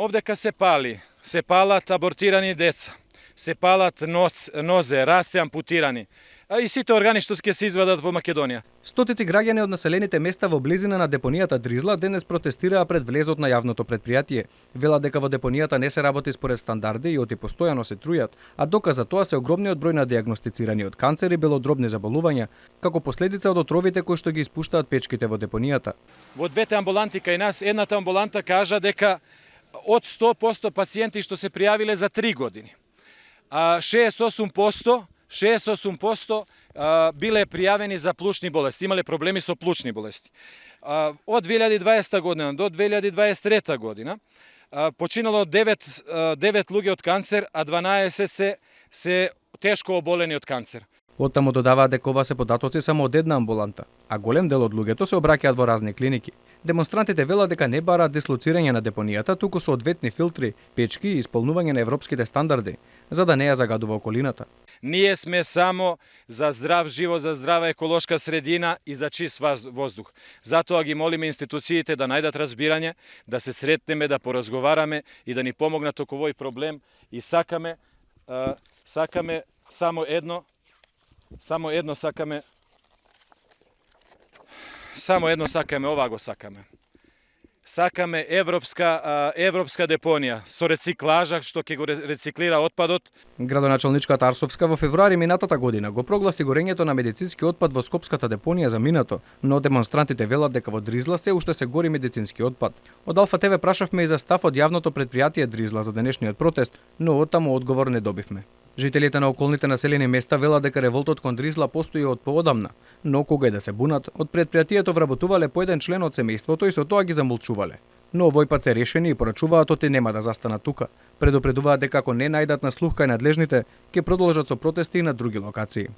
Ovdека se pali, se palат абортирани деца, се палат нозе, раце ампутирани, а и сите органи што ќе се извадат во Македонија. Стотици граѓани од населените места во близина на депонијата Дризла денес протестираа пред влезот на јавното претпријатие. Велат дека во депонијата не се работи според стандарди и оти постојано се трујат, а доказ за тоа се огромниот број на дијагностицирани од канцер и белодробни заболувања, како последица од отровите кои што ги испуштаат печките во депонијата. Во двете амбуланти кај нас, едната амбуланта кажа дека од 100% пациенти што се пријавиле за 3 години, а 68% биле пријавени за плучни болести, имале проблеми со плучни болести. Од 2020 година до 2023 година починало 9 луѓе од канцер, а 12 се тешко оболени од канцер. Оттаму додаваат дека ова се податоци само од една амбуланта, а голем дел од луѓето се обраќаат во разни клиники. Демонстрантите велат дека не бараат дислоцирање на депонијата, туку соодветни филтри, печки и исполнување на европските стандарди, за да не ја загадува околината. Ние сме само за здрав живот, за здрава еколошка средина и за чист воздух. Затоа ги молиме институциите да најдат разбирање, да се сретнеме, да поразговараме и да ни помогнат околу овој проблем и сакаме само едно сакаме, ова го сакаме. Сакаме европска депонија со рециклажа што ќе го рециклира отпадот. Градоначалничката Арсовска во февруари минатата година го прогласи горењето на медицински отпад во Скопската депонија за минато, но демонстрантите велат дека во Дризла се уште се гори медицински отпад. Од Алфа ТВ прашавме и за став од јавното претпријатие Дризла за денешниот протест, но оттаму одговор не добивме. Жителите на околните населени места велат дека револтот кон Дризла постои од поодамна, но кога и да се бунат, од предпријатието вработувале по еден член од семејството и со тоа ги замолчувале. Но овој пат се решени и порачуваат оти нема да застанат тука. Предупредуваат дека ако не најдат на слух кај надлежните, ќе продолжат со протести и на други локации.